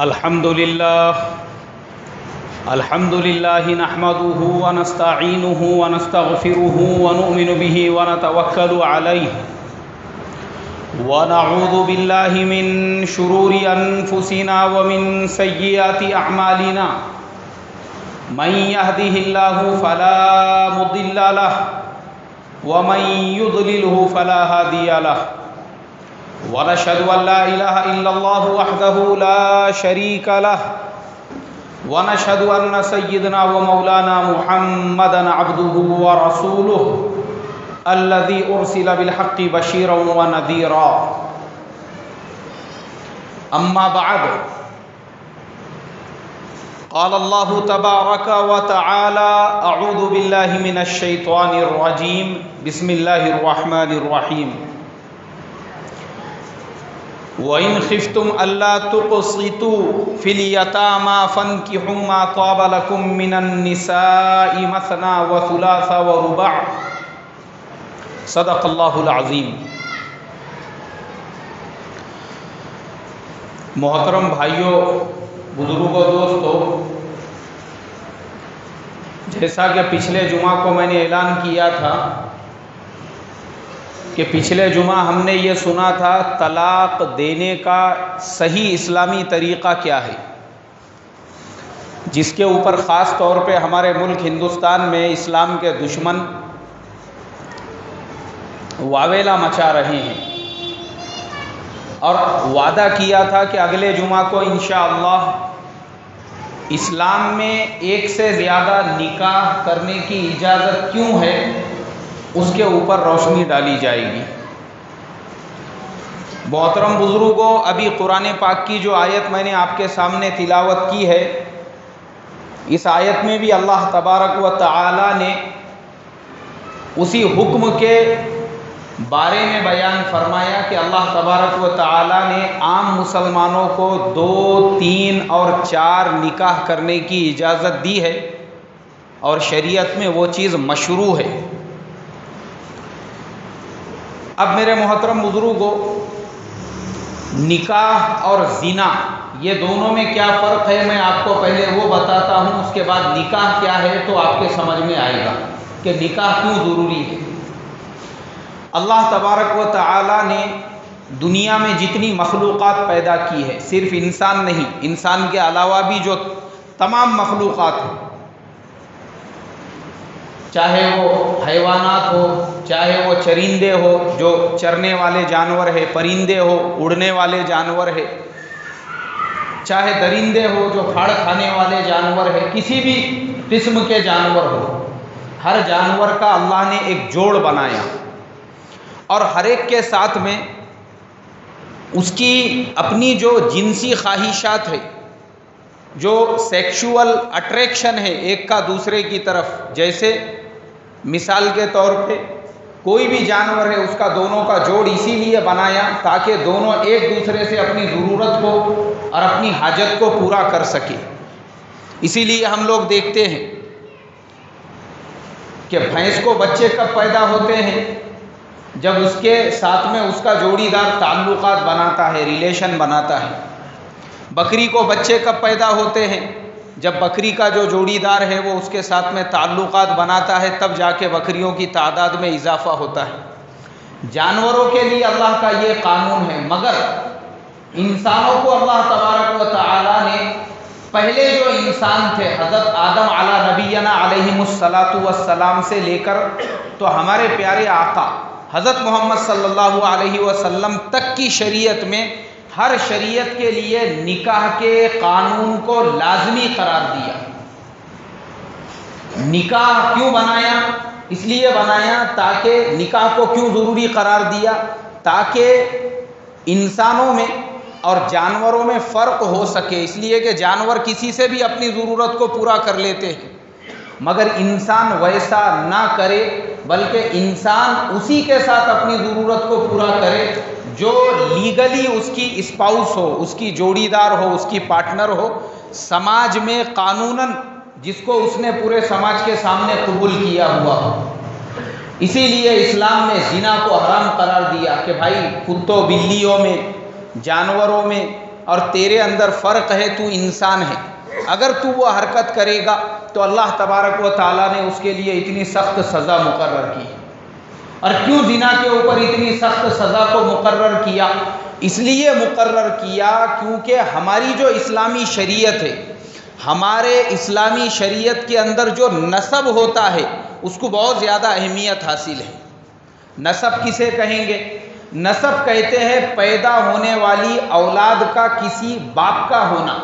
الحمد لله نحمده ونستعينه ونستغفره ونؤمن به ونتوكل عليه ونعوذ بالله من شرور أنفسنا ومن سيئات أعمالنا من يهده الله فلا مضل له ومن يضلله فلا هادي له ونشهد أن لا إله إلا الله وحده لا شريك له ونشهد أن سيدنا ومولانا محمدا عبده ورسوله الذي أرسل بالحق بشيرا ونذيرا أما بعد قال الله تبارك وتعالى أعوذ بالله من الشيطان الرجيم بسم الله الرحمن الرحيم وَإِنْ خِفْتُمْ أَلَّا تُقْسِطُوا فِي الْيَتَامَى فَانكِحُوا مَا طَابَ لَكُم مِّنَ النِّسَاءِ مَثْنَىٰ وَثُلَاثَ وَرُبَاعَ صدق اللہ العظیم۔ محترم بھائیوں، بزرگوں، دوستوں، جیسا کہ پچھلے جمعہ کو میں نے اعلان کیا تھا کہ پچھلے جمعہ ہم نے یہ سنا تھا طلاق دینے کا صحیح اسلامی طریقہ کیا ہے، جس کے اوپر خاص طور پہ ہمارے ملک ہندوستان میں اسلام کے دشمن واویلا مچا رہے ہیں، اور وعدہ کیا تھا کہ اگلے جمعہ کو انشاءاللہ اسلام میں ایک سے زیادہ نکاح کرنے کی اجازت کیوں ہے اس کے اوپر روشنی ڈالی جائے گی۔ محترم بزرگوں، ابھی قرآن پاک کی جو آیت میں نے آپ کے سامنے تلاوت کی ہے، اس آیت میں بھی اللہ تبارک و تعالی نے اسی حکم کے بارے میں بیان فرمایا کہ اللہ تبارک و تعالی نے عام مسلمانوں کو 2، 3 اور 4 نکاح کرنے کی اجازت دی ہے، اور شریعت میں وہ چیز مشروع ہے۔ اب میرے محترم بزرگوں، نکاح اور زنا یہ دونوں میں کیا فرق ہے، میں آپ کو پہلے وہ بتاتا ہوں، اس کے بعد نکاح کیا ہے تو آپ کے سمجھ میں آئے گا کہ نکاح کیوں ضروری ہے۔ اللہ تبارک و تعالی نے دنیا میں جتنی مخلوقات پیدا کی ہے، صرف انسان نہیں، انسان کے علاوہ بھی جو تمام مخلوقات ہیں، چاہے وہ حیوانات ہو، چاہے وہ چرندے ہو جو چرنے والے جانور ہے، پرندے ہو اڑنے والے جانور ہے، چاہے درندے ہو جو پھاڑ کھانے والے جانور ہے، کسی بھی قسم کے جانور ہو، ہر جانور کا اللہ نے ایک جوڑ بنایا، اور ہر ایک کے ساتھ میں اس کی اپنی جو جنسی خواہشات ہے، جو سیکشول اٹریکشن ہے ایک کا دوسرے کی طرف، جیسے مثال کے طور پہ کوئی بھی جانور ہے، اس کا دونوں کا جوڑ اسی لیے بنایا تاکہ دونوں ایک دوسرے سے اپنی ضرورت کو اور اپنی حاجت کو پورا کر سکے۔ اسی لیے ہم لوگ دیکھتے ہیں کہ بھینس کو بچے کب پیدا ہوتے ہیں، جب اس کے ساتھ میں اس کا جوڑی دار تعلقات بناتا ہے، ریلیشن بناتا ہے۔ بکری کو بچے کب پیدا ہوتے ہیں، جب بکری کا جو جوڑی دار ہے وہ اس کے ساتھ میں تعلقات بناتا ہے، تب جا کے بکریوں کی تعداد میں اضافہ ہوتا ہے۔ جانوروں کے لیے اللہ کا یہ قانون ہے، مگر انسانوں کو اللہ تبارک و تعالی نے پہلے جو انسان تھے، حضرت آدم علی نبینا علیہم الصلاۃ والسلام سے لے کر تو ہمارے پیارے آقا حضرت محمد صلی اللہ علیہ وسلم تک کی شریعت میں ہر شریعت کے لیے نکاح کے قانون کو لازمی قرار دیا۔ نکاح کیوں بنایا؟ اس لیے بنایا تاکہ نکاح کو کیوں ضروری قرار دیا؟ تاکہ انسانوں میں اور جانوروں میں فرق ہو سکے، اس لیے کہ جانور کسی سے بھی اپنی ضرورت کو پورا کر لیتے ہیں، مگر انسان ویسا نہ کرے، بلکہ انسان اسی کے ساتھ اپنی ضرورت کو پورا کرے جو لیگلی اس کی اسپاؤس ہو، اس کی جوڑی دار ہو، اس کی پارٹنر ہو، سماج میں قانوناً جس کو اس نے پورے سماج کے سامنے قبول کیا ہوا ہو۔ اسی لیے اسلام نے زنا کو حرام قرار دیا کہ بھائی کتوں بلیوں میں، جانوروں میں اور تیرے اندر فرق ہے، تو انسان ہے، اگر تو وہ حرکت کرے گا تو اللہ تبارک و تعالیٰ نے اس کے لیے اتنی سخت سزا مقرر کی۔ اور کیوں زنا کے اوپر اتنی سخت سزا کو مقرر کیا؟ اس لیے مقرر کیا کیونکہ ہماری جو اسلامی شریعت ہے، ہمارے اسلامی شریعت کے اندر جو نسب ہوتا ہے اس کو بہت زیادہ اہمیت حاصل ہے۔ نسب کسے کہیں گے؟ نسب کہتے ہیں پیدا ہونے والی اولاد کا کسی باپ کا ہونا۔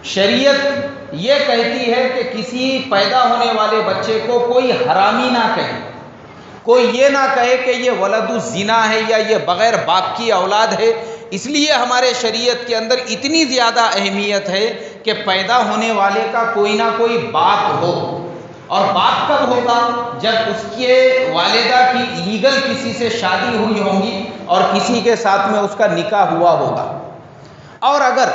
شریعت یہ کہتی ہے کہ کسی پیدا ہونے والے بچے کو کوئی حرامی نہ کہے، کوئی یہ نہ کہے کہ یہ ولد الزنا ہے یا یہ بغیر باپ کی اولاد ہے۔ اس لیے ہمارے شریعت کے اندر اتنی زیادہ اہمیت ہے کہ پیدا ہونے والے کا کوئی نہ کوئی باپ ہو، اور باپ کب ہوگا؟ جب اس کے والدہ کی لیگل کسی سے شادی ہوئی ہوگی اور کسی کے ساتھ میں اس کا نکاح ہوا ہوگا۔ اور اگر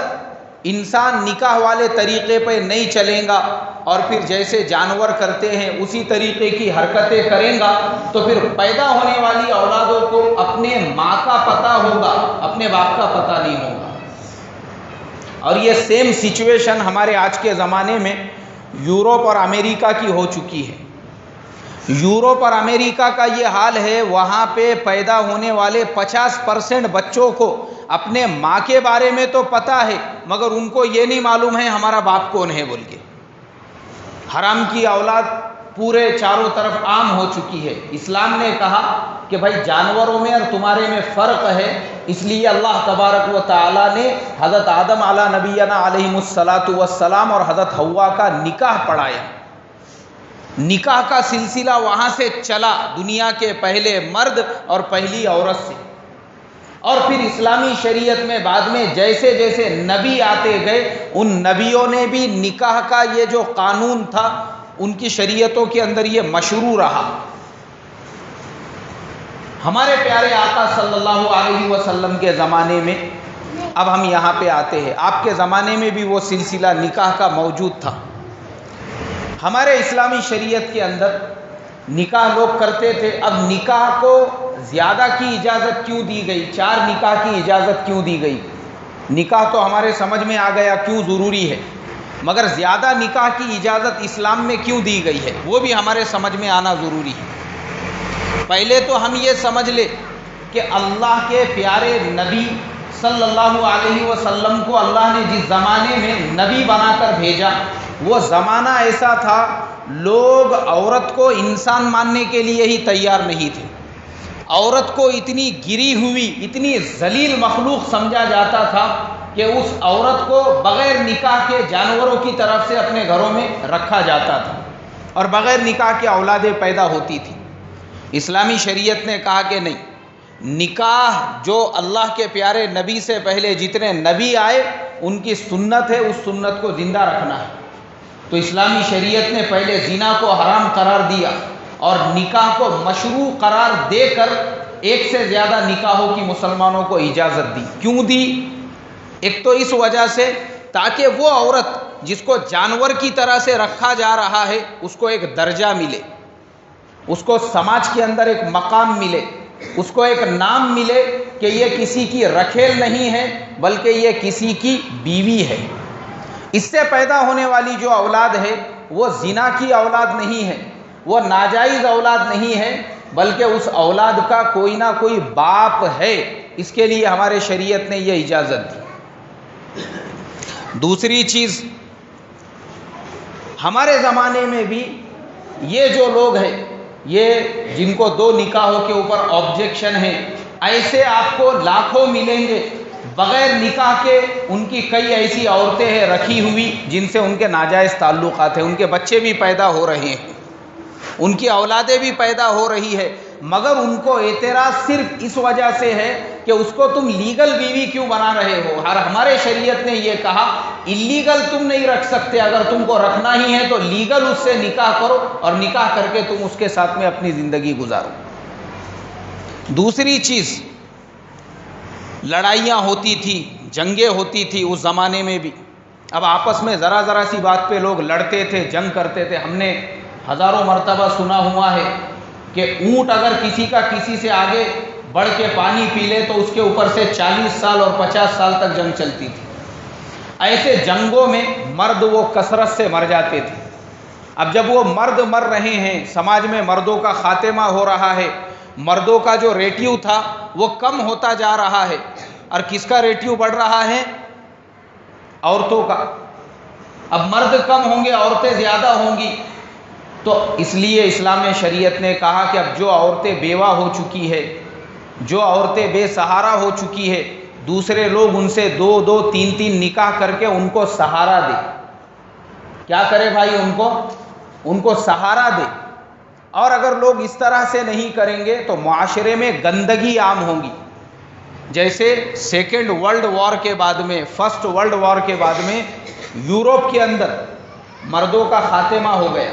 انسان نکاح والے طریقے پہ نہیں چلیں گا اور پھر جیسے جانور کرتے ہیں اسی طریقے کی حرکتیں کریں گا تو پھر پیدا ہونے والی اولادوں کو اپنے ماں کا پتہ ہوگا، اپنے باپ کا پتہ نہیں ہوگا۔ اور یہ سیم سچویشن ہمارے آج کے زمانے میں یورپ اور امریکہ کی ہو چکی ہے۔ یورپ اور امریکہ کا یہ حال ہے، وہاں پہ پیدا ہونے والے 50% بچوں کو اپنے ماں کے بارے میں تو پتہ ہے مگر ان کو یہ نہیں معلوم ہے ہمارا باپ کون ہے بول کے۔ حرام کی اولاد پورے چاروں طرف عام ہو چکی ہے۔ اسلام نے کہا کہ بھائی جانوروں میں اور تمہارے میں فرق ہے، اس لیے اللہ تبارک و تعالیٰ نے حضرت آدم علیہ نبینا علیہ السلام اور حضرت حوا کا نکاح پڑھایا۔ نکاح کا سلسلہ وہاں سے چلا، دنیا کے پہلے مرد اور پہلی عورت سے، اور پھر اسلامی شریعت میں بعد میں جیسے جیسے نبی آتے گئے ان نبیوں نے بھی نکاح کا یہ جو قانون تھا ان کی شریعتوں کے اندر یہ مشروع رہا۔ ہمارے پیارے آقا صلی اللہ علیہ وسلم کے زمانے میں، اب ہم یہاں پہ آتے ہیں، آپ کے زمانے میں بھی وہ سلسلہ نکاح کا موجود تھا۔ ہمارے اسلامی شریعت کے اندر نکاح لوگ کرتے تھے۔ اب نکاح کو زیادہ کی اجازت کیوں دی گئی؟ 4 نکاح کی اجازت کیوں دی گئی؟ نکاح تو ہمارے سمجھ میں آ گیا کیوں ضروری ہے، مگر زیادہ نکاح کی اجازت اسلام میں کیوں دی گئی ہے وہ بھی ہمارے سمجھ میں آنا ضروری ہے۔ پہلے تو ہم یہ سمجھ لیں کہ اللہ کے پیارے نبی صلی اللہ علیہ وسلم کو اللہ نے جس زمانے میں نبی بنا کر بھیجا وہ زمانہ ایسا تھا لوگ عورت کو انسان ماننے کے لیے ہی تیار نہیں تھے۔ عورت کو اتنی گری ہوئی، اتنی ذلیل مخلوق سمجھا جاتا تھا کہ اس عورت کو بغیر نکاح کے جانوروں کی طرف سے اپنے گھروں میں رکھا جاتا تھا اور بغیر نکاح کے اولادیں پیدا ہوتی تھی۔ اسلامی شریعت نے کہا کہ نہیں، نکاح جو اللہ کے پیارے نبی سے پہلے جتنے نبی آئے ان کی سنت ہے، اس سنت کو زندہ رکھنا ہے۔ تو اسلامی شریعت نے پہلے زنا کو حرام قرار دیا اور نکاح کو مشروع قرار دے کر ایک سے زیادہ نکاحوں کی مسلمانوں کو اجازت دی۔ کیوں دی؟ ایک تو اس وجہ سے تاکہ وہ عورت جس کو جانور کی طرح سے رکھا جا رہا ہے اس کو ایک درجہ ملے، اس کو سماج کے اندر ایک مقام ملے، اس کو ایک نام ملے کہ یہ کسی کی رکھیل نہیں ہے بلکہ یہ کسی کی بیوی ہے۔ اس سے پیدا ہونے والی جو اولاد ہے وہ زنا کی اولاد نہیں ہے، وہ ناجائز اولاد نہیں ہے، بلکہ اس اولاد کا کوئی نہ کوئی باپ ہے۔ اس کے لیے ہمارے شریعت نے یہ اجازت دی۔ دوسری چیز، ہمارے زمانے میں بھی یہ جو لوگ ہیں، یہ جن کو 2 نکاحوں کے اوپر آبجیکشن ہے، ایسے آپ کو لاکھوں ملیں گے بغیر نکاح کے۔ ان کی کئی ایسی عورتیں ہیں رکھی ہوئی جن سے ان کے ناجائز تعلقات ہیں، ان کے بچے بھی پیدا ہو رہے ہیں، ان کی اولادیں بھی پیدا ہو رہی ہے، مگر ان کو اعتراض صرف اس وجہ سے ہے کہ اس کو تم لیگل بیوی کیوں بنا رہے ہو۔ ہمارے شریعت نے یہ کہا اللیگل تم نہیں رکھ سکتے، اگر تم کو رکھنا ہی ہے تو لیگل اس سے نکاح کرو اور نکاح کر کے تم اس کے ساتھ میں اپنی زندگی گزارو۔ دوسری چیز، لڑائیاں ہوتی تھی، جنگیں ہوتی تھی اس زمانے میں بھی۔ اب آپس میں ذرا ذرا سی بات پہ لوگ لڑتے تھے، جنگ کرتے تھے۔ ہم نے ہزاروں مرتبہ سنا ہوا ہے کہ اونٹ اگر کسی کا کسی سے آگے بڑھ کے پانی پی لے تو اس کے اوپر سے 40 سال اور 50 سال تک جنگ چلتی تھی۔ ایسے جنگوں میں مرد وہ کثرت سے مر جاتے تھے۔ اب جب وہ مرد مر رہے ہیں، سماج میں مردوں کا خاتمہ ہو رہا ہے، مردوں کا جو ریٹیو تھا وہ کم ہوتا جا رہا ہے، اور کس کا ریٹیو بڑھ رہا ہے؟ عورتوں کا۔ اب مرد کم ہوں گے، عورتیں زیادہ ہوں گی، تو اس لیے اسلام شریعت نے کہا کہ اب جو عورتیں بیوہ ہو چکی ہے، جو عورتیں بے سہارا ہو چکی ہے، دوسرے لوگ ان سے 2 3 نکاح کر کے ان کو سہارا دے۔ کیا کرے بھائی؟ ان کو سہارا دے۔ اور اگر لوگ اس طرح سے نہیں کریں گے تو معاشرے میں گندگی عام ہوں گی۔ جیسے سیکنڈ ورلڈ وار کے بعد میں، فرسٹ ورلڈ وار کے بعد میں یورپ کے اندر مردوں کا خاتمہ ہو گیا۔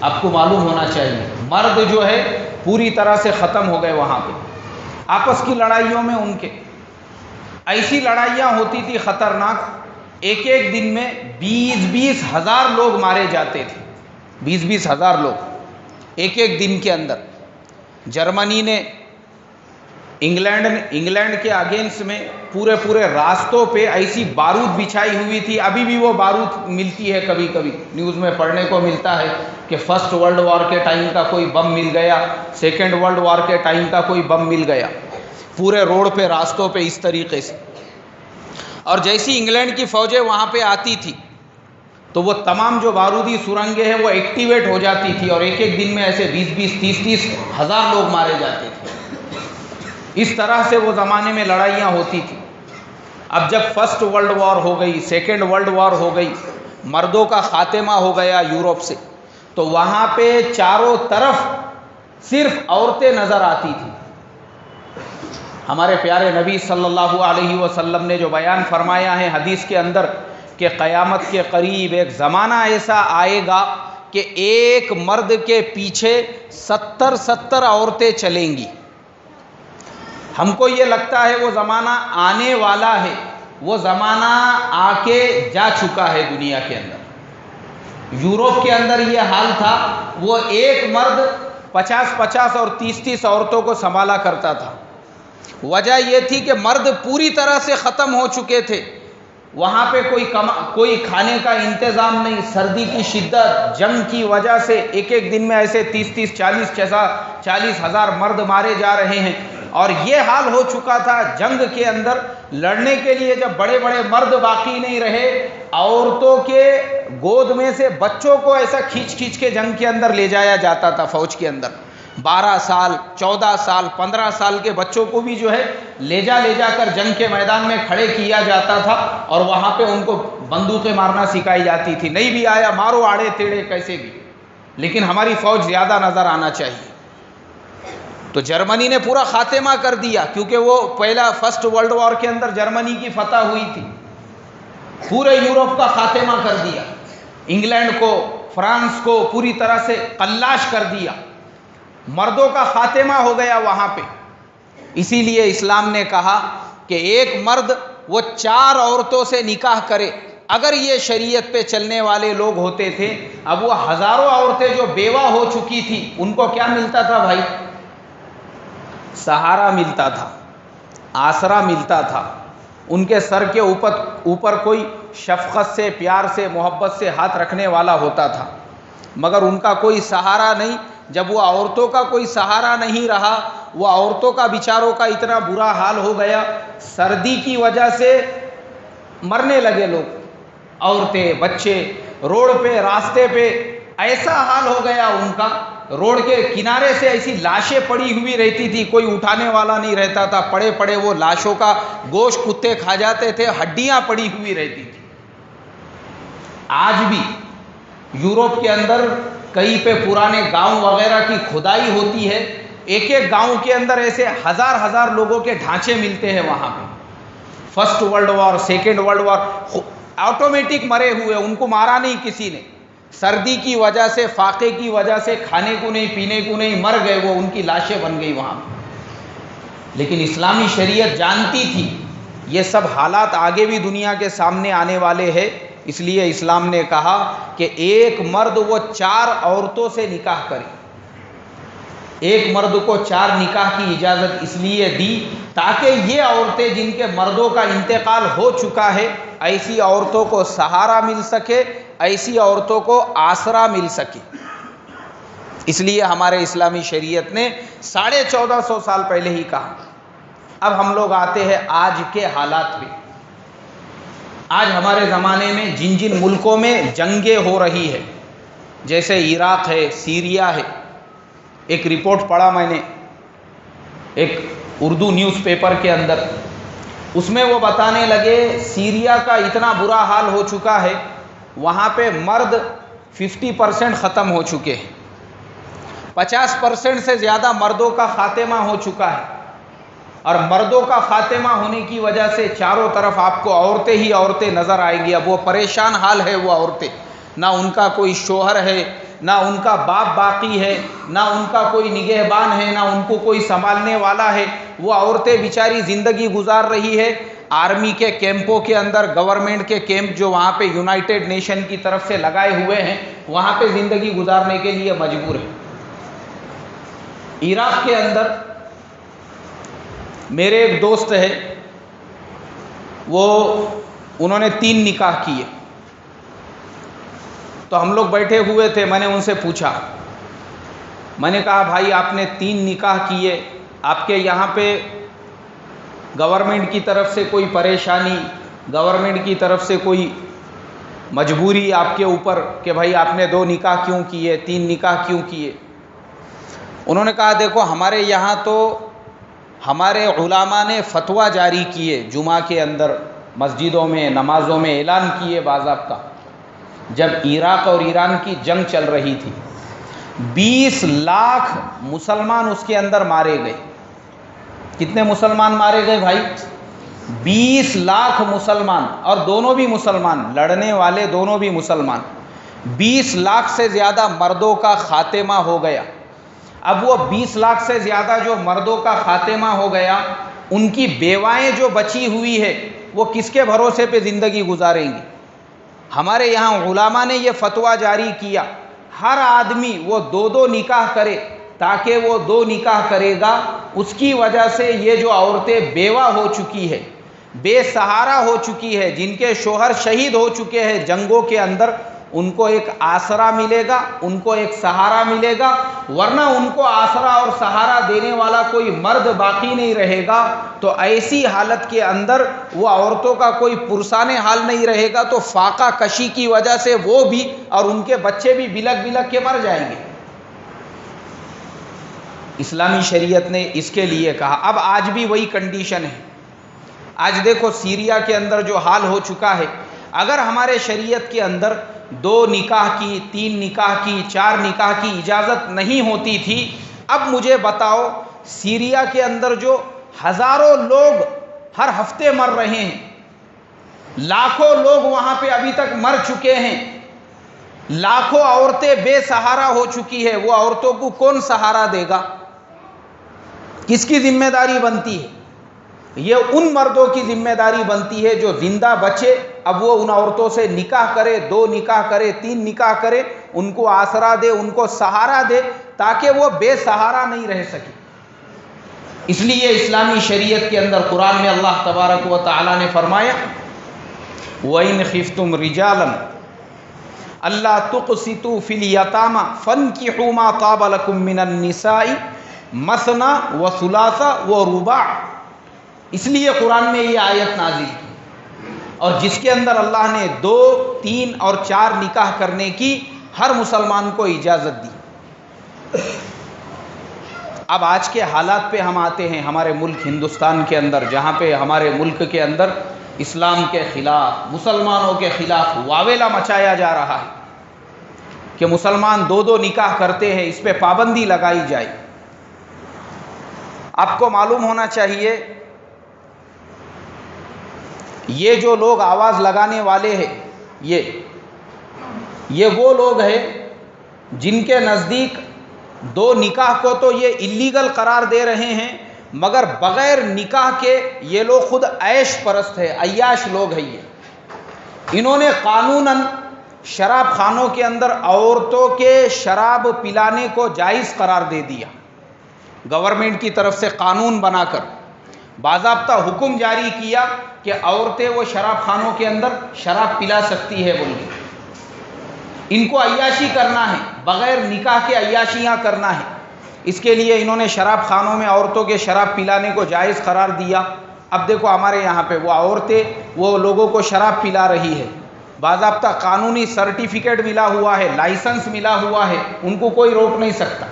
آپ کو معلوم ہونا چاہیے، مرد جو ہے پوری طرح سے ختم ہو گئے وہاں پہ، آپس کی لڑائیوں میں ان کے ایسی لڑائیاں ہوتی تھی خطرناک، ایک دن میں 20 ہزار لوگ مارے جاتے تھے، 20 ہزار لوگ ایک دن کے اندر۔ جرمنی نے انگلینڈ کے اگینسٹ میں پورے راستوں پہ ایسی بارود بچھائی ہوئی تھی، ابھی بھی وہ بارود ملتی ہے، کبھی کبھی نیوز میں پڑھنے کو ملتا ہے کہ فرسٹ ورلڈ وار کے ٹائم کا کوئی بم مل گیا، سیکنڈ ورلڈ وار کے ٹائم کا کوئی بم مل گیا، پورے روڈ پہ، راستوں پہ اس طریقے سے۔ اور جیسی انگلینڈ کی فوجیں وہاں پہ آتی تھی تو وہ تمام جو بارودی سرنگیں ہیں وہ ایکٹیویٹ ہو جاتی تھی، اور ایک دن میں ایسے 20 30 ہزار لوگ مارے جاتے تھے۔ اس طرح سے وہ زمانے میں لڑائیاں ہوتی تھی۔ اب جب فرسٹ ورلڈ وار ہو گئی، سیکنڈ ورلڈ وار ہو گئی، مردوں کا خاتمہ ہو گیا یورپ سے، تو وہاں پہ چاروں طرف صرف عورتیں نظر آتی تھیں۔ ہمارے پیارے نبی صلی اللہ علیہ وسلم نے جو بیان فرمایا ہے حدیث کے اندر کہ قیامت کے قریب ایک زمانہ ایسا آئے گا کہ ایک مرد کے پیچھے 70 عورتیں چلیں گی۔ ہم کو یہ لگتا ہے وہ زمانہ آنے والا ہے، وہ زمانہ آ کے جا چکا ہے دنیا کے اندر۔ یورپ کے اندر یہ حال تھا، وہ ایک مرد 50 اور 30 عورتوں کو سنبھالا کرتا تھا۔ وجہ یہ تھی کہ مرد پوری طرح سے ختم ہو چکے تھے، وہاں پہ کوئی کھانے کا انتظام نہیں، سردی کی شدت، جنگ کی وجہ سے ایک دن میں ایسے 30 40 ہزار مرد مارے جا رہے ہیں۔ اور یہ حال ہو چکا تھا جنگ کے اندر، لڑنے کے لیے جب بڑے مرد باقی نہیں رہے، عورتوں کے گود میں سے بچوں کو ایسا کھینچ کے جنگ کے اندر لے جایا جاتا تھا فوج کے اندر۔ 12 سال 14 سال 15 سال کے بچوں کو بھی جو ہے لے جا کر جنگ کے میدان میں کھڑے کیا جاتا تھا، اور وہاں پہ ان کو بندوقیں مارنا سکھائی جاتی تھی۔ نہیں بھی آیا مارو آڑے تیڑے کیسے بھی، لیکن ہماری فوج زیادہ نظر آنا چاہیے۔ تو جرمنی نے پورا خاتمہ کر دیا، کیونکہ وہ پہلا فرسٹ ورلڈ وار کے اندر جرمنی کی فتح ہوئی تھی، پورے یورپ کا خاتمہ کر دیا، انگلینڈ کو، فرانس کو پوری طرح سے قلاش کر دیا، مردوں کا خاتمہ ہو گیا وہاں پہ۔ اسی لیے اسلام نے کہا کہ ایک مرد وہ 4 عورتوں سے نکاح کرے۔ اگر یہ شریعت پہ چلنے والے لوگ ہوتے تھے، اب وہ ہزاروں عورتیں جو بیوہ ہو چکی تھی ان کو کیا ملتا تھا بھائی؟ سہارا ملتا تھا، آسرا ملتا تھا، ان کے سر کے اوپر کوئی شفقت سے، پیار سے، محبت سے ہاتھ رکھنے والا ہوتا تھا، مگر ان کا کوئی سہارا نہیں۔ جب وہ عورتوں کا کوئی سہارا نہیں رہا، وہ عورتوں کا بیچاروں کا اتنا برا حال ہو گیا، سردی کی وجہ سے مرنے لگے لوگ، عورتیں، بچے، روڈ پہ، راستے پہ ایسا حال ہو گیا ان کا، روڈ کے کنارے سے ایسی لاشیں پڑی ہوئی رہتی تھی، کوئی اٹھانے والا نہیں رہتا تھا، پڑے وہ لاشوں کا گوشت کتے کھا جاتے تھے، ہڈیاں پڑی ہوئی رہتی تھی۔ آج بھی یورپ کے اندر کئی پہ پرانے گاؤں وغیرہ کی کھدائی ہوتی ہے، ایک گاؤں کے اندر ایسے ہزار لوگوں کے ڈھانچے ملتے ہیں وہاں پہ۔ First world war, second world war, automatic مرے ہوئے، ان کو مارا نہیں کسی نے، سردی کی وجہ سے، فاقے کی وجہ سے کھانے کو نہیں، پینے کو نہیں، مر گئے وہ، ان کی لاشیں بن گئی وہاں پہ۔ لیکن اسلامی شریعت جانتی تھی یہ سب حالات آگے بھی دنیا کے سامنے آنے والے ہیں، اس لیے اسلام نے کہا کہ ایک مرد وہ 4 عورتوں سے نکاح کرے۔ ایک مرد کو 4 نکاح کی اجازت اس لیے دی تاکہ یہ عورتیں جن کے مردوں کا انتقال ہو چکا ہے ایسی عورتوں کو سہارا مل سکے، ایسی عورتوں کو آسرا مل سکے۔ اس لیے ہمارے اسلامی شریعت نے 1450 سال پہلے ہی کہا۔ اب ہم لوگ آتے ہیں آج کے حالات پہ۔ آج ہمارے زمانے میں جن جن ملکوں میں جنگیں ہو رہی ہے، جیسے عراق ہے، سیریا ہے، ایک رپورٹ پڑھا میں نے ایک اردو نیوز پیپر کے اندر، اس میں وہ بتانے لگے سیریا کا اتنا برا حال ہو چکا ہے، وہاں پہ مرد 50% ختم ہو چکے ہیں، 50% سے زیادہ مردوں کا خاتمہ ہو چکا ہے، اور مردوں کا خاتمہ ہونے کی وجہ سے چاروں طرف آپ کو عورتیں ہی عورتیں نظر آئیں گی۔ اب وہ پریشان حال ہے وہ عورتیں، نہ ان کا کوئی شوہر ہے، نہ ان کا باپ باقی ہے، نہ ان کا کوئی نگہبان ہے، نہ ان کو کوئی سنبھالنے والا ہے، وہ عورتیں بیچاری زندگی گزار رہی ہے آرمی کے کیمپوں کے اندر، گورنمنٹ کے کیمپ جو وہاں پہ یونائٹڈ نیشن کی طرف سے لگائے ہوئے ہیں، وہاں پہ زندگی گزارنے کے لیے مجبور ہے۔ عراق کے اندر میرے ایک دوست ہے، انہوں نے 3 نکاح کیے، تو ہم لوگ بیٹھے ہوئے تھے، میں نے ان سے پوچھا، میں نے کہا بھائی آپ نے 3 نکاح کیے، آپ کے یہاں پہ گورنمنٹ کی طرف سے کوئی پریشانی، گورنمنٹ کی طرف سے کوئی مجبوری آپ کے اوپر کہ بھائی آپ نے 2 نکاح کیوں کیے، 3 نکاح کیوں کیے؟ انہوں نے کہا دیکھو ہمارے یہاں تو ہمارے علماء نے فتویٰ جاری کیے، جمعہ کے اندر مسجدوں میں نمازوں میں اعلان کیے باضابطہ، جب عراق اور ایران کی جنگ چل رہی تھی 20 لاکھ مسلمان اس کے اندر مارے گئے۔ کتنے مسلمان مارے گئے بھائی؟ 20 لاکھ مسلمان، اور دونوں بھی مسلمان، لڑنے والے دونوں بھی مسلمان۔ 20 لاکھ سے زیادہ مردوں کا خاتمہ ہو گیا۔ اب وہ 20 لاکھ سے زیادہ جو مردوں کا خاتمہ ہو گیا، ان کی بیوائیں جو بچی ہوئی ہے وہ کس کے بھروسے پہ زندگی گزاریں گی؟ ہمارے یہاں علماء نے یہ فتویٰ جاری کیا ہر آدمی وہ 2 نکاح کرے، تاکہ وہ 2 نکاح کرے گا، اس کی وجہ سے یہ جو عورتیں بیوہ ہو چکی ہے، بے سہارا ہو چکی ہے، جن کے شوہر شہید ہو چکے ہیں جنگوں کے اندر، ان کو ایک آسرا ملے گا، ان کو ایک سہارا ملے گا، ورنہ ان کو آسرا اور سہارا دینے والا کوئی مرد باقی نہیں رہے گا، تو ایسی حالت کے اندر وہ عورتوں کا کوئی پرسان حال نہیں رہے گا، تو فاقہ کشی کی وجہ سے وہ بھی اور ان کے بچے بھی بلک بلک کے مر جائیں گے۔ اسلامی شریعت نے اس کے لیے کہا۔ اب آج بھی وہی کنڈیشن ہے۔ آج دیکھو سیریا کے اندر جو حال ہو چکا ہے، اگر ہمارے شریعت کے اندر 2 نکاح کی، 3 نکاح کی، 4 نکاح کی اجازت نہیں ہوتی تھی، اب مجھے بتاؤ سیریا کے اندر جو ہزاروں لوگ ہر ہفتے مر رہے ہیں، لاکھوں لوگ وہاں پہ ابھی تک مر چکے ہیں، لاکھوں عورتیں بے سہارا ہو چکی ہے، وہ عورتوں کو کون سہارا دے گا؟ کس کی ذمہ داری بنتی ہے؟ یہ ان مردوں کی ذمہ داری بنتی ہے جو زندہ بچے، اب وہ ان عورتوں سے نکاح کرے، 2 نکاح کرے، 3 نکاح کرے، ان کو آسرا دے، ان کو سہارا دے، تاکہ وہ بے سہارا نہیں رہ سکے۔ اس لیے اسلامی شریعت کے اندر قرآن میں اللہ تبارک و تعالی نے فرمایا وَإِنْ خِفْتُمْ رِجَالًا أَلَّا تُقْسِطُوا فِي الْيَتَامَى فَانكِحُوا مَا طَابَ لَكُم مِّنَ النِّسَاءِ مَثْنَىٰ وَثُلَاثَ وَرُبَاعَ، اس لیے قرآن میں یہ آیت نازل کی، اور جس کے اندر اللہ نے 2، 3 اور 4 نکاح کرنے کی ہر مسلمان کو اجازت دی۔ اب آج کے حالات پہ ہم آتے ہیں، ہمارے ملک ہندوستان کے اندر، جہاں پہ ہمارے ملک کے اندر اسلام کے خلاف، مسلمانوں کے خلاف واویلا مچایا جا رہا ہے کہ مسلمان 2 نکاح کرتے ہیں، اس پہ پابندی لگائی جائے۔ آپ کو معلوم ہونا چاہیے یہ جو لوگ آواز لگانے والے ہیں، یہ وہ لوگ ہیں جن کے نزدیک 2 نکاح کو تو یہ اللیگل قرار دے رہے ہیں، مگر بغیر نکاح کے یہ لوگ خود عیش پرست ہے، عیاش لوگ ہیں۔ انہوں نے قانوناً شراب خانوں کے اندر عورتوں کے شراب پلانے کو جائز قرار دے دیا، گورنمنٹ کی طرف سے قانون بنا کر باضابطہ حکم جاری کیا کہ عورتیں وہ شراب خانوں کے اندر شراب پلا سکتی ہے بول کے، ان کو عیاشی کرنا ہے، بغیر نکاح کے عیاشیاں کرنا ہے، اس کے لیے انہوں نے شراب خانوں میں عورتوں کے شراب پلانے کو جائز قرار دیا۔ اب دیکھو ہمارے یہاں پہ وہ عورتیں وہ لوگوں کو شراب پلا رہی ہے، باضابطہ قانونی سرٹیفکیٹ ملا ہوا ہے، لائسنس ملا ہوا ہے، ان کو کوئی روک نہیں سکتا۔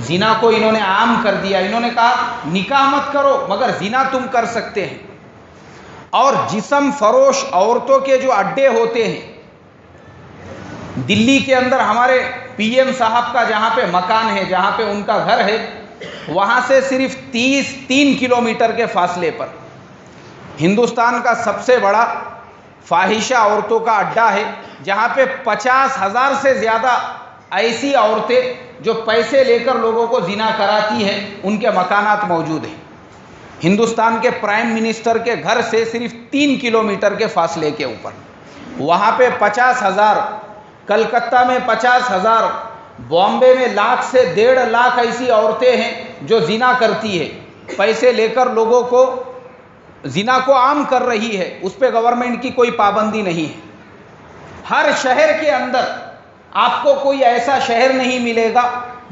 زنا کو انہوں نے عام کر دیا، انہوں نے کہا نکاح مت کرو مگر زنا تم کر سکتے ہیں۔ اور جسم فروش عورتوں کے جو اڈے ہوتے ہیں، دلی کے اندر ہمارے پی ایم صاحب کا جہاں پہ مکان ہے، جہاں پہ ان کا گھر ہے، وہاں سے صرف 3 کلومیٹر کے فاصلے پر ہندوستان کا سب سے بڑا فاحشہ عورتوں کا اڈا ہے، جہاں پہ 50,000 سے زیادہ ایسی عورتیں جو پیسے لے کر لوگوں کو زنا کراتی ہیں، ان کے مکانات موجود ہیں۔ ہندوستان کے پرائم منسٹر کے گھر سے صرف 3 کلومیٹر کے فاصلے کے اوپر وہاں پہ 50,000، کلکتہ میں 50,000، بامبے میں 1,00,000 سے 1.5 لاکھ ایسی عورتیں ہیں جو زنا کرتی ہے، پیسے لے کر لوگوں کو زنا کو عام کر رہی ہے، اس پہ گورنمنٹ کی کوئی پابندی نہیں ہے۔ ہر شہر کے اندر آپ کو کوئی ایسا شہر نہیں ملے گا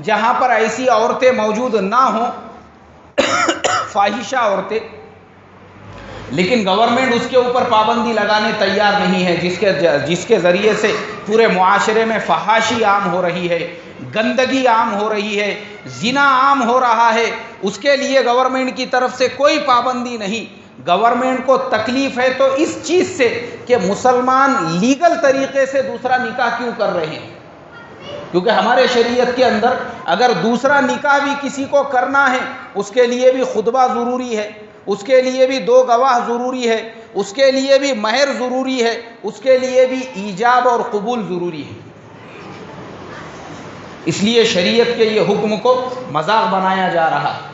جہاں پر ایسی عورتیں موجود نہ ہوں، فاحشہ عورتیں، لیکن گورنمنٹ اس کے اوپر پابندی لگانے تیار نہیں ہے، جس کے ذریعے سے پورے معاشرے میں فحاشی عام ہو رہی ہے، گندگی عام ہو رہی ہے، زنا عام ہو رہا ہے۔ اس کے لیے گورنمنٹ کی طرف سے کوئی پابندی نہیں۔ گورنمنٹ کو تکلیف ہے تو اس چیز سے کہ مسلمان لیگل طریقے سے دوسرا نکاح کیوں کر رہے ہیں، کیونکہ ہمارے شریعت کے اندر اگر دوسرا نکاح بھی کسی کو کرنا ہے، اس کے لیے بھی خطبہ ضروری ہے، اس کے لیے بھی 2 گواہ ضروری ہے، اس کے لیے بھی مہر ضروری ہے، اس کے لیے بھی ایجاب اور قبول ضروری ہے۔ اس لیے شریعت کے یہ حکم کو مذاق بنایا جا رہا ہے،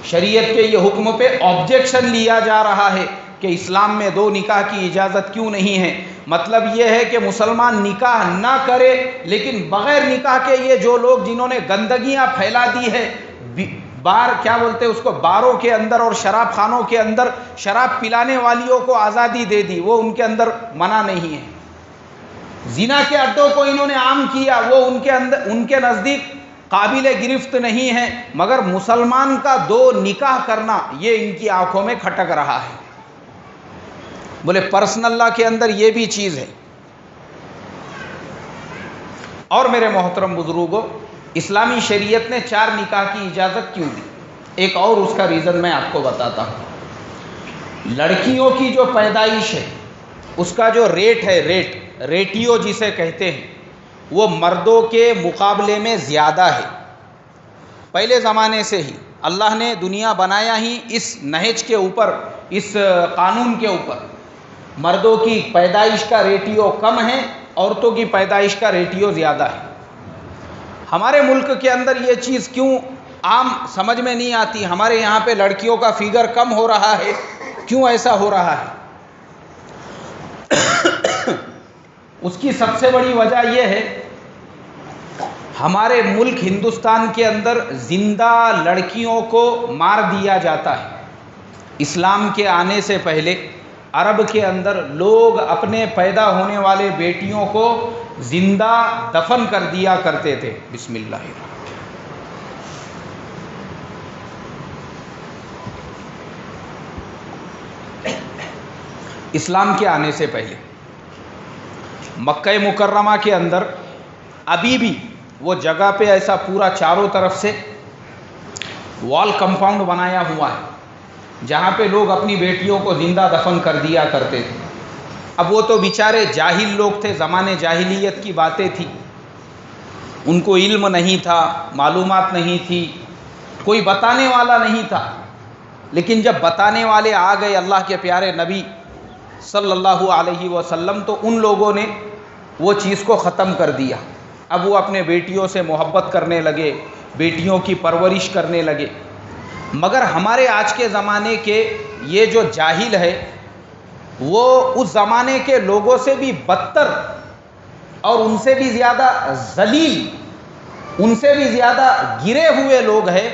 شریعت کے یہ حکم پہ آبجیکشن لیا جا رہا ہے کہ اسلام میں 2 نکاح کی اجازت کیوں نہیں ہے۔ مطلب یہ ہے کہ مسلمان نکاح نہ کرے، لیکن بغیر نکاح کے یہ جو لوگ جنہوں نے گندگیاں پھیلا دی ہے، کیا بولتے ہیں اس کو، باروں کے اندر اور شراب خانوں کے اندر شراب پلانے والیوں کو آزادی دے دی، وہ ان کے اندر منع نہیں ہے۔ زنا کے اڈوں کو انہوں نے عام کیا، وہ ان کے نزدیک قابل گرفت نہیں ہے، مگر مسلمان کا 2 نکاح کرنا یہ ان کی آنکھوں میں کھٹک رہا ہے۔ بولے پرسنل لا کے اندر یہ بھی چیز ہے۔ اور میرے محترم بزرگوں، اسلامی شریعت نے 4 نکاح کی اجازت کیوں دی؟ ایک اور اس کا ریزن میں آپ کو بتاتا ہوں۔ لڑکیوں کی جو پیدائش ہے اس کا جو ریٹ ہے، ریٹیو جسے کہتے ہیں، وہ مردوں کے مقابلے میں زیادہ ہے۔ پہلے زمانے سے ہی اللہ نے دنیا بنایا ہی اس نہج کے اوپر، اس قانون کے اوپر، مردوں کی پیدائش کا ریٹیو کم ہے، عورتوں کی پیدائش کا ریٹیو زیادہ ہے۔ ہمارے ملک کے اندر یہ چیز کیوں عام سمجھ میں نہیں آتی؟ ہمارے یہاں پہ لڑکیوں کا فگر کم ہو رہا ہے، کیوں ایسا ہو رہا ہے؟ اس کی سب سے بڑی وجہ یہ ہے، ہمارے ملک ہندوستان کے اندر زندہ لڑکیوں کو مار دیا جاتا ہے۔ اسلام کے آنے سے پہلے عرب کے اندر لوگ اپنے پیدا ہونے والے بیٹیوں کو زندہ دفن کر دیا کرتے تھے۔ بسم اللہ الرحمن الرحیم۔ اسلام کے آنے سے پہلے مکہ مکرمہ کے اندر ابھی بھی وہ جگہ پہ ایسا پورا چاروں طرف سے وال کمپاؤنڈ بنایا ہوا ہے جہاں پہ لوگ اپنی بیٹیوں کو زندہ دفن کر دیا کرتے تھے۔ اب وہ تو بیچارے جاہل لوگ تھے، زمانے جاہلیت کی باتیں تھی، ان کو علم نہیں تھا، معلومات نہیں تھی، کوئی بتانے والا نہیں تھا۔ لیکن جب بتانے والے آ گئے، اللہ کے پیارے نبی صلی اللہ علیہ وسلم، تو ان لوگوں نے وہ چیز کو ختم کر دیا۔ اب وہ اپنے بیٹیوں سے محبت کرنے لگے، بیٹیوں کی پرورش کرنے لگے۔ مگر ہمارے آج کے زمانے کے یہ جو جاہل ہے، وہ اس زمانے کے لوگوں سے بھی بدتر اور ان سے بھی زیادہ ذلیل ان سے بھی زیادہ گرے ہوئے لوگ ہیں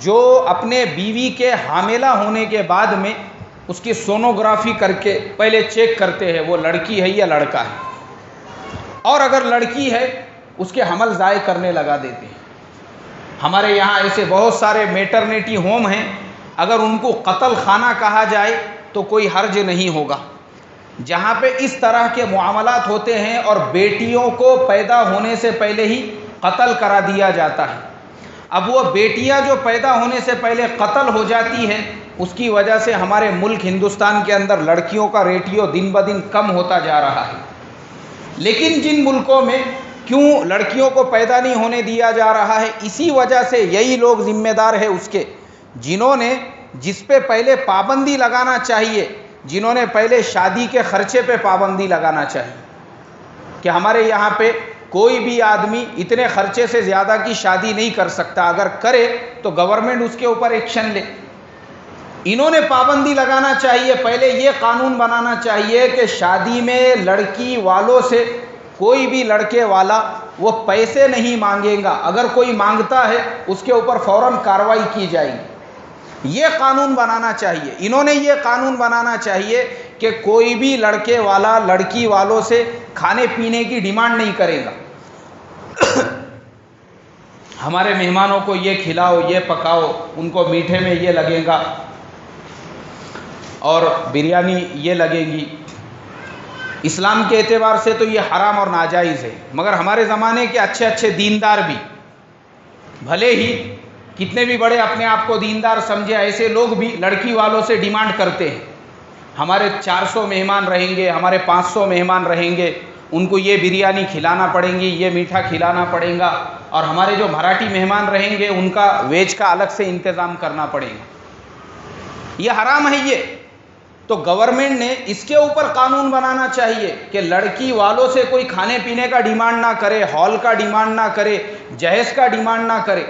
جو اپنے بیوی کے حاملہ ہونے کے بعد میں اس کی سونوگرافی کر کے پہلے چیک کرتے ہیں وہ لڑکی ہے یا لڑکا ہے، اور اگر لڑکی ہے اس کے حمل ضائع کرنے لگا دیتے ہیں۔ ہمارے یہاں ایسے بہت سارے میٹرنیٹی ہوم ہیں، اگر ان کو قتل خانہ کہا جائے تو کوئی حرج نہیں ہوگا، جہاں پہ اس طرح کے معاملات ہوتے ہیں اور بیٹیوں کو پیدا ہونے سے پہلے ہی قتل کرا دیا جاتا ہے۔ اب وہ بیٹیاں جو پیدا ہونے سے پہلے قتل ہو جاتی ہیں، اس کی وجہ سے ہمارے ملک ہندوستان کے اندر لڑکیوں کا ریٹیو دن بدن کم ہوتا جا رہا ہے۔ لیکن جن ملکوں میں کیوں لڑکیوں کو پیدا نہیں ہونے دیا جا رہا ہے، اسی وجہ سے یہی لوگ ذمہ دار ہیں اس کے، جنہوں نے جس پہ پہلے پابندی لگانا چاہیے، جنہوں نے پہلے شادی کے خرچے پہ پابندی لگانا چاہیے کہ ہمارے یہاں پہ کوئی بھی آدمی اتنے خرچے سے زیادہ کی شادی نہیں کر سکتا، اگر کرے تو گورنمنٹ اس کے اوپر ایکشن لے۔ انہوں نے پابندی لگانا چاہیے، پہلے یہ قانون بنانا چاہیے کہ شادی میں لڑکی والوں سے کوئی بھی لڑکے والا وہ پیسے نہیں مانگے گا، اگر کوئی مانگتا ہے اس کے اوپر فوراً کارروائی کی جائے گی۔ یہ قانون بنانا چاہیے، انہوں نے یہ قانون بنانا چاہیے کہ کوئی بھی لڑکے والا لڑکی والوں سے کھانے پینے کی ڈیمانڈ نہیں کرے گا، ہمارے مہمانوں کو یہ کھلاؤ، یہ پکاؤ، ان کو میٹھے میں یہ لگے گا اور بریانی یہ لگے گی۔ اسلام کے اعتبار سے تو یہ حرام اور ناجائز ہے، مگر ہمارے زمانے کے اچھے اچھے دیندار بھی، بھلے ہی کتنے بھی بڑے اپنے آپ کو دیندار سمجھے، ایسے لوگ بھی لڑکی والوں سے ڈیمانڈ کرتے ہیں، ہمارے 400 مہمان رہیں گے، ہمارے 500 مہمان رہیں گے، ان کو یہ بریانی کھلانا پڑیں گی، یہ میٹھا کھلانا پڑے گا، اور ہمارے جو مراٹھی مہمان رہیں گے ان کا ویج کا الگ سے انتظام کرنا پڑے گا۔ یہ حرام ہے یہ، تو گورنمنٹ نے اس کے اوپر قانون بنانا چاہیے کہ لڑکی والوں سے کوئی کھانے پینے کا ڈیمانڈ نہ کرے، ہال کا ڈیمانڈ نہ کرے، جہیز کا ڈیمانڈ نہ کرے۔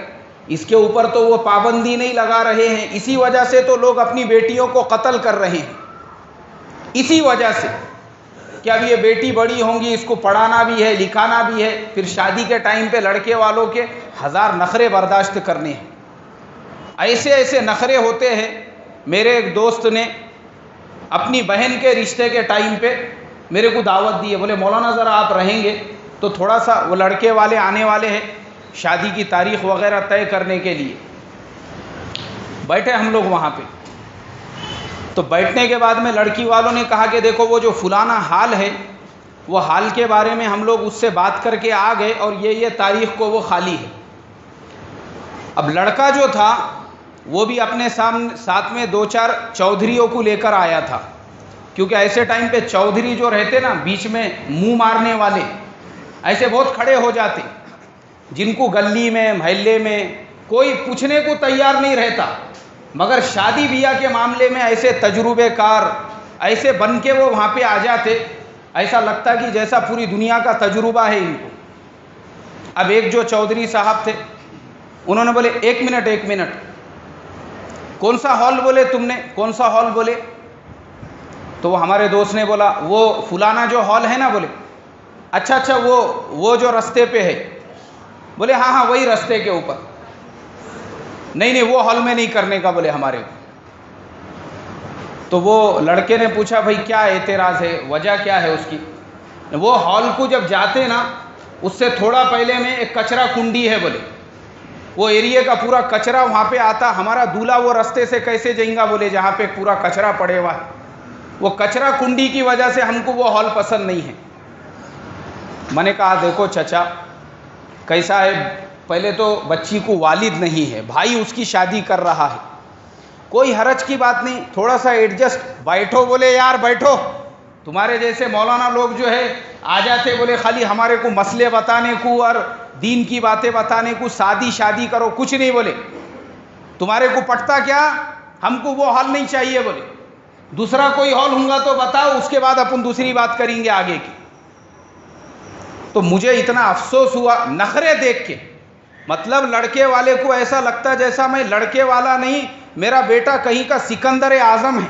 اس کے اوپر تو وہ پابندی نہیں لگا رہے ہیں، اسی وجہ سے تو لوگ اپنی بیٹیوں کو قتل کر رہے ہیں، اسی وجہ سے کہ اب یہ بیٹی بڑی ہوں گی، اس کو پڑھانا بھی ہے، لکھانا بھی ہے، پھر شادی کے ٹائم پہ لڑکے والوں کے 1000 نخرے برداشت کرنے ہیں۔ ایسے ایسے نخرے ہوتے ہیں۔ میرے ایک دوست نے اپنی بہن کے رشتے کے ٹائم پہ میرے کو دعوت دی ہے، بولے مولانا ذرا آپ رہیں گے تو تھوڑا سا، وہ لڑکے والے آنے والے ہیں شادی کی تاریخ وغیرہ طے کرنے کے لیے، بیٹھے ہم لوگ وہاں پہ، تو بیٹھنے کے بعد میں لڑکی والوں نے کہا کہ دیکھو وہ جو فلانا حال ہے، وہ حال کے بارے میں ہم لوگ اس سے بات کر کے آ گئے اور یہ تاریخ کو وہ خالی ہے۔ اب لڑکا جو تھا وہ بھی اپنے ساتھ میں 2-4 چودھریوں کو لے کر آیا تھا، کیونکہ ایسے ٹائم پہ چودھری جو رہتے نا بیچ میں منہ مارنے والے، ایسے بہت کھڑے ہو جاتے، جن کو گلی میں محلے میں کوئی پوچھنے کو تیار نہیں رہتا، مگر شادی بیاہ کے معاملے میں ایسے تجربے کار ایسے بن کے وہ وہاں پہ آ جاتے، ایسا لگتا کہ جیسا پوری دنیا کا تجربہ ہے ان کو۔ اب ایک جو چودھری صاحب تھے انہوں نے بولے ایک منٹ، کون سا ہال بولے تم نے، کون سا ہال بولے؟ تو وہ ہمارے دوست نے بولا وہ فلانا جو ہال ہے نا، بولے اچھا وہ جو رستے پہ ہے، بولے ہاں وہی رستے کے اوپر، نہیں وہ ہال میں نہیں کرنے کا بولے ہمارے کو۔ تو وہ لڑکے نے پوچھا بھائی کیا اعتراض ہے، وجہ کیا ہے اس کی؟ وہ ہال کو جب جاتے نا اس سے تھوڑا پہلے میں ایک کچرا کنڈی ہے، بولے وہ ایریے کا پورا کچرا وہاں پہ آتا، ہمارا دولہا وہ رستے سے کیسے جائیں گا، بولے جہاں پہ پورا کچرا پڑے ہوا ہے، وہ کچرا کنڈی کی وجہ سے ہم کو وہ ہال پسند نہیں ہے۔ میں نے کہا دیکھو چچا کیسا ہے، پہلے تو بچی کو والد نہیں ہے، بھائی اس کی شادی کر رہا ہے، کوئی حرج کی بات نہیں، تھوڑا سا ایڈجسٹ، بیٹھو، بولے یار بیٹھو، تمہارے جیسے مولانا لوگ جو ہے آ جاتے، بولے خالی ہمارے کو مسئلے بتانے کو اور دین کی باتیں بتانے کو، شادی کرو، کچھ نہیں، بولے تمہارے کو پٹتا کیا، ہم کو وہ ہال نہیں چاہیے، بولے دوسرا کوئی ہال ہوں گا تو بتاؤ، اس کے بعد اپن دوسری بات کریں گے آگے کی۔ تو مجھے اتنا افسوس ہوا نخرے دیکھ کے، مطلب لڑکے والے کو ایسا لگتا جیسا میں لڑکے والا نہیں، میرا بیٹا کہیں کا سکندر اعظم ہے،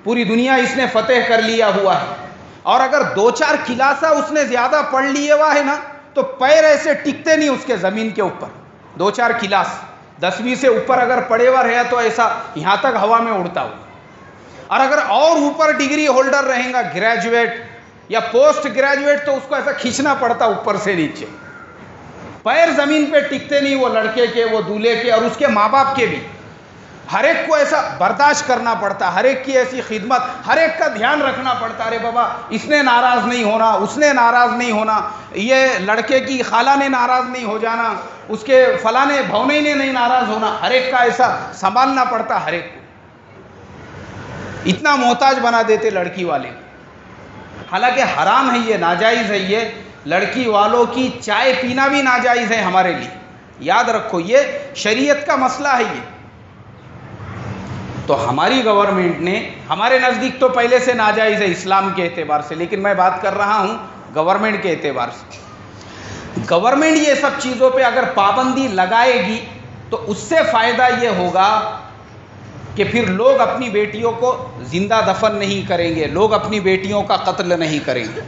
پوری دنیا اس نے فتح کر لیا ہوا ہے، اور اگر 2-4 کلاسہ اس نے زیادہ پڑھ لیے ہوا ہے نا تو پیر ایسے ٹکتے نہیں اس کے زمین کے اوپر. 2-4 کلاس 10ویں سے اوپر اگر پڑے ہوا رہا تو ایسا یہاں تک ہوا میں اڑتا ہو. اور اگر اور اوپر ڈگری ہولڈر رہیں گا, گریجویٹ یا پوسٹ گریجویٹ, تو اس کو ایسا کھینچنا پڑتا اوپر سے نیچے. پیر زمین پہ ٹکتے نہیں, وہ لڑکے کے, وہ دولہے کے اور اس کے ماں باپ کے بھی. ہر ایک کو ایسا برداشت کرنا پڑتا, ہر ایک کی ایسی خدمت, ہر ایک کا دھیان رکھنا پڑتا. ارے بابا اس نے ناراض نہیں ہونا, اس نے ناراض نہیں ہونا, یہ لڑکے کی خالہ نے ناراض نہیں ہو جانا, اس کے فلاں بھونے نے نہیں ناراض ہونا. ہر ایک کا ایسا سنبھالنا پڑتا. ہر ایک کو اتنا محتاج بنا دیتے لڑکی والے. حالانکہ حرام ہے یہ, ناجائز ہے یہ. لڑکی والوں کی چائے پینا بھی ناجائز ہے ہمارے لیے, یاد رکھو, یہ شریعت کا مسئلہ ہے یہ. تو ہماری گورنمنٹ نے, ہمارے نزدیک تو پہلے سے ناجائز ہے اسلام کے اعتبار سے, لیکن میں بات کر رہا ہوں گورنمنٹ کے اعتبار سے. گورنمنٹ یہ سب چیزوں پہ اگر پابندی لگائے گی تو اس سے فائدہ یہ ہوگا کہ پھر لوگ اپنی بیٹیوں کو زندہ دفن نہیں کریں گے, لوگ اپنی بیٹیوں کا قتل نہیں کریں گے.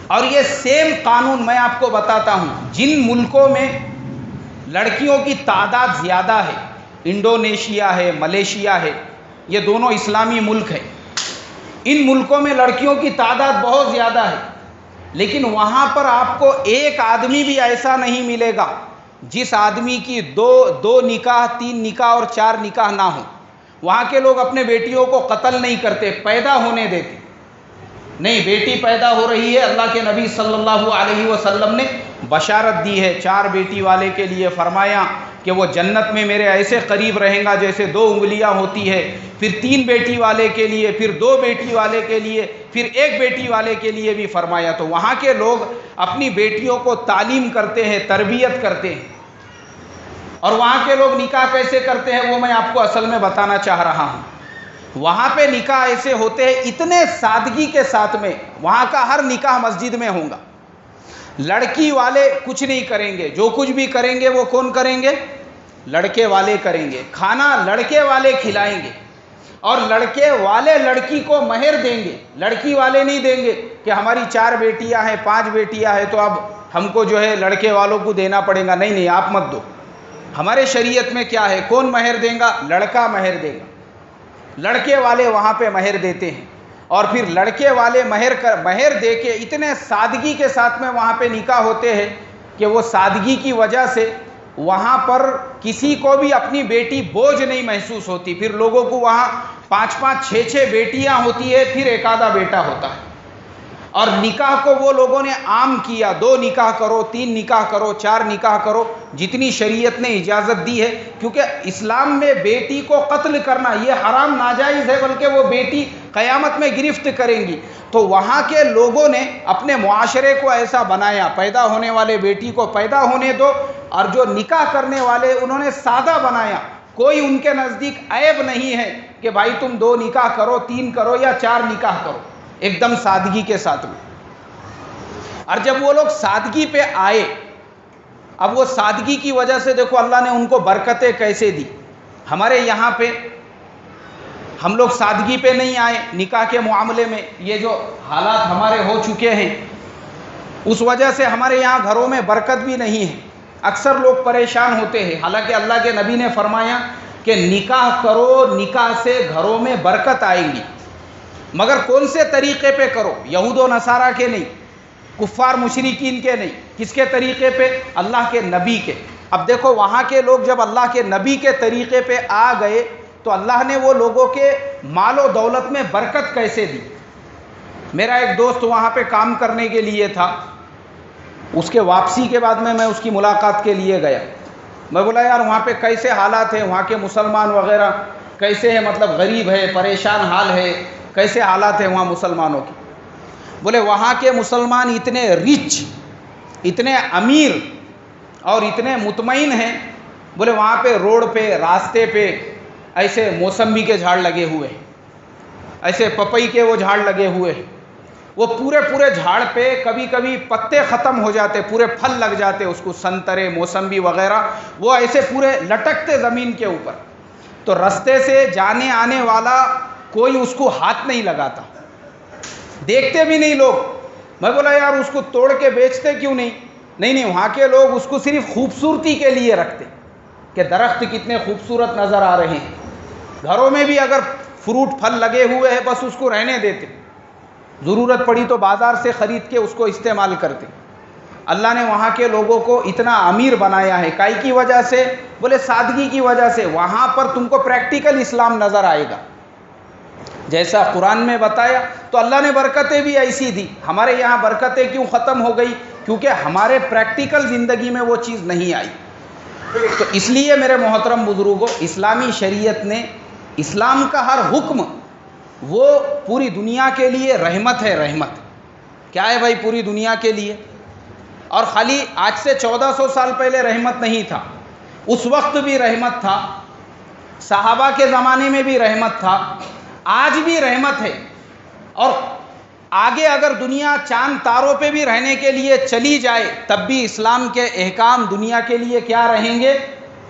اور یہ سیم قانون میں آپ کو بتاتا ہوں, جن ملکوں میں لڑکیوں کی تعداد زیادہ ہے, انڈونیشیا ہے, ملیشیا ہے, یہ دونوں اسلامی ملک ہیں. ان ملکوں میں لڑکیوں کی تعداد بہت زیادہ ہے, لیکن وہاں پر آپ کو ایک آدمی بھی ایسا نہیں ملے گا جس آدمی کی دو نکاح, 3 نکاح اور 4 نکاح نہ ہوں. وہاں کے لوگ اپنے بیٹیوں کو قتل نہیں کرتے, پیدا ہونے دیتے. نہیں, بیٹی پیدا ہو رہی ہے, اللہ کے نبی صلی اللہ علیہ وسلم نے بشارت دی ہے. 4 بیٹی والے کے لیے فرمایا کہ وہ جنت میں میرے ایسے قریب رہیں گا جیسے 2 انگلیاں ہوتی ہے. پھر 3 بیٹی والے کے لیے, پھر 2 بیٹی والے کے لیے, پھر 1 بیٹی والے کے لیے بھی فرمایا. تو وہاں کے لوگ اپنی بیٹیوں کو تعلیم کرتے ہیں, تربیت کرتے ہیں. اور وہاں کے لوگ نکاح کیسے کرتے ہیں وہ میں آپ کو اصل میں بتانا چاہ رہا ہوں. وہاں پہ نکاح ایسے ہوتے ہیں اتنے سادگی کے ساتھ میں, وہاں کا ہر نکاح مسجد میں ہوگا. لڑکی والے کچھ نہیں کریں گے, جو کچھ بھی کریں گے وہ کون کریں گے؟ لڑکے والے کریں گے. کھانا لڑکے والے کھلائیں گے, اور لڑکے والے لڑکی کو مہر دیں گے, لڑکی والے نہیں دیں گے کہ ہماری 4 بیٹیاں ہیں, 5 بیٹیاں ہیں, تو اب ہم کو جو ہے لڑکے والوں کو دینا پڑے گا. نہیں, آپ مت دو. ہمارے شریعت میں کیا ہے, کون مہر دے گا؟ لڑکا مہر دے گا. لڑکے والے وہاں پہ مہر دیتے ہیں, اور پھر لڑکے والے مہر دے کے اتنے سادگی کے ساتھ میں وہاں پہ نکاح ہوتے ہیں کہ وہ سادگی کی وجہ سے وہاں پر کسی کو بھی اپنی بیٹی بوجھ نہیں محسوس ہوتی. پھر لوگوں کو وہاں 5-5, 6-6 بیٹیاں ہوتی ہے, پھر 1 آدھا بیٹا ہوتا ہے. اور نکاح کو وہ لوگوں نے عام کیا, 2 نکاح کرو, 3 نکاح کرو, 4 نکاح کرو, جتنی شریعت نے اجازت دی ہے. کیونکہ اسلام میں بیٹی کو قتل کرنا یہ حرام, ناجائز ہے, بلکہ وہ بیٹی قیامت میں گرفت کریں گی. تو وہاں کے لوگوں نے اپنے معاشرے کو ایسا بنایا, پیدا ہونے والے بیٹی کو پیدا ہونے دو, اور جو نکاح کرنے والے انہوں نے سادہ بنایا. کوئی ان کے نزدیک عیب نہیں ہے کہ بھائی تم 2 نکاح کرو, 3 کرو یا 4 نکاح کرو, ایک دم سادگی کے ساتھ میں. اور جب وہ لوگ سادگی پہ آئے, اب وہ سادگی کی وجہ سے دیکھو اللہ نے ان کو برکتیں کیسے دی. ہمارے یہاں پہ ہم لوگ سادگی پہ نہیں آئے نکاح کے معاملے میں. یہ جو حالات ہمارے ہو چکے ہیں اس وجہ سے ہمارے یہاں گھروں میں برکت بھی نہیں ہے, اکثر لوگ پریشان ہوتے ہیں. حالانکہ اللہ کے نبی نے فرمایا کہ نکاح کرو, نکاح سے گھروں میں برکت آئے گی, مگر کون سے طریقے پہ کرو؟ یہود و نصارہ کے نہیں, کفار مشرکین کے نہیں. کس کے طریقے پہ؟ اللہ کے نبی کے. اب دیکھو وہاں کے لوگ جب اللہ کے نبی کے طریقے پہ آ گئے تو اللہ نے وہ لوگوں کے مال و دولت میں برکت کیسے دی. میرا ایک دوست وہاں پہ کام کرنے کے لیے تھا, اس کے واپسی کے بعد میں اس کی ملاقات کے لیے گیا. میں بولا یار وہاں پہ کیسے حالات ہیں, وہاں کے مسلمان وغیرہ کیسے ہیں, مطلب غریب ہے, پریشان حال ہے, کیسے حالات ہیں وہاں مسلمانوں کی؟ بولے وہاں کے مسلمان اتنے رچ, اتنے امیر اور اتنے مطمئن ہیں. بولے وہاں پہ روڈ پہ, راستے پہ ایسے موسمبی کے جھاڑ لگے ہوئے ہیں, ایسے پپئی کے وہ جھاڑ لگے ہوئے ہیں. وہ پورے جھاڑ پہ کبھی کبھی پتے ختم ہو جاتے, پورے پھل لگ جاتے اس کو, سنترے, موسمبی وغیرہ, وہ ایسے پورے لٹکتے زمین کے اوپر. تو رستے سے جانے آنے والا کوئی اس کو ہاتھ نہیں لگاتا, دیکھتے بھی نہیں لوگ. میں بولا یار اس کو توڑ کے بیچتے کیوں نہیں؟ نہیں نہیں، وہاں کے لوگ اس کو صرف خوبصورتی کے لیے رکھتے کہ درخت کتنے خوبصورت نظر آ رہے ہیں. گھروں میں بھی اگر فروٹ پھل لگے ہوئے ہیں بس اس کو رہنے دیتے، ضرورت پڑی تو بازار سے خرید کے اس کو استعمال کرتے. اللہ نے وہاں کے لوگوں کو اتنا امیر بنایا ہے، کائی کی وجہ سے؟ بولے سادگی کی وجہ سے. وہاں پر تم کو پریکٹیکل اسلام نظر آئے گا جیسا قرآن میں بتایا. تو اللہ نے برکتیں بھی ایسی دی. ہمارے یہاں برکتیں کیوں ختم ہو گئی؟ کیونکہ ہمارے پریکٹیکل زندگی میں وہ چیز نہیں آئی. تو اس لیے میرے محترم بزرگوں، اسلامی شریعت نے اسلام کا ہر حکم وہ پوری دنیا کے لیے رحمت ہے. رحمت کیا ہے بھائی؟ پوری دنیا کے لیے. اور خالی آج سے 1400 سال پہلے رحمت نہیں تھا، اس وقت بھی رحمت تھا، صحابہ کے زمانے میں بھی رحمت تھا، آج بھی رحمت ہے. اور آگے اگر دنیا چاند تاروں پہ بھی رہنے کے لیے چلی جائے تب بھی اسلام کے احکام دنیا کے لیے کیا رہیں گے؟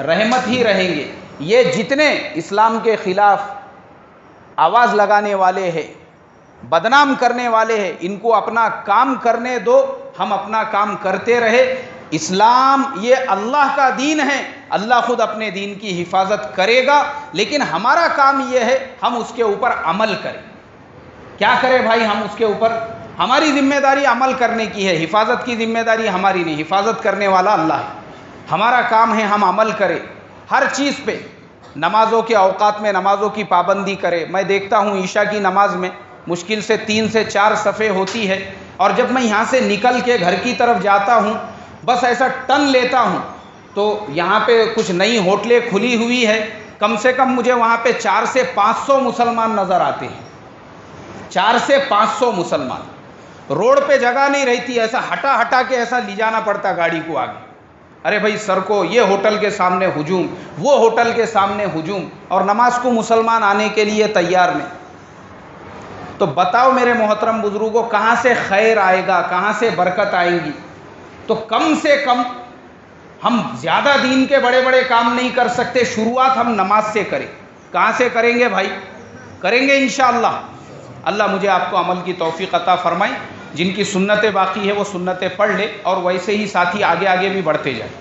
رحمت ہی رہیں گے. یہ جتنے اسلام کے خلاف آواز لگانے والے ہیں، بدنام کرنے والے ہیں، ان کو اپنا کام کرنے دو، ہم اپنا کام کرتے رہے. اسلام یہ اللہ کا دین ہے، اللہ خود اپنے دین کی حفاظت کرے گا، لیکن ہمارا کام یہ ہے ہم اس کے اوپر عمل کریں. کیا کرے بھائی؟ ہم اس کے اوپر، ہماری ذمہ داری عمل کرنے کی ہے، حفاظت کی ذمہ داری ہماری نہیں، حفاظت کرنے والا اللہ ہے. ہمارا کام ہے ہم عمل کریں ہر چیز پہ. نمازوں کے اوقات میں نمازوں کی پابندی کرے. میں دیکھتا ہوں عشاء کی نماز میں مشکل سے 3 سے 4 صفیں ہوتی ہے، اور جب میں یہاں سے نکل کے گھر کی طرف جاتا ہوں بس ایسا ٹن لیتا ہوں تو یہاں پہ کچھ نئی ہوٹلیں کھلی ہوئی ہے، کم سے کم مجھے وہاں پہ 400 سے 500 مسلمان نظر آتے ہیں. 400 سے 500 مسلمان. روڈ پہ جگہ نہیں رہتی، ایسا ہٹا ہٹا کے ایسا لے جانا پڑتا گاڑی کو آگے. ارے بھائی سر کو یہ ہوٹل کے سامنے ہجوم، وہ ہوٹل کے سامنے ہجوم، اور نماز کو مسلمان آنے کے لیے تیار نہیں. تو بتاؤ میرے محترم بزرگوں، کہاں سے خیر آئے گا؟ کہاں سے برکت آئے گی؟ تو کم سے کم ہم زیادہ دین کے بڑے بڑے کام نہیں کر سکتے، شروعات ہم نماز سے کریں. کہاں سے کریں گے بھائی؟ کریں گے انشاءاللہ. اللہ مجھے آپ کو عمل کی توفیق عطا فرمائے. جن کی سنتیں باقی ہے وہ سنتیں پڑھ لے، اور ویسے ہی ساتھی آگے آگے بھی بڑھتے جائیں.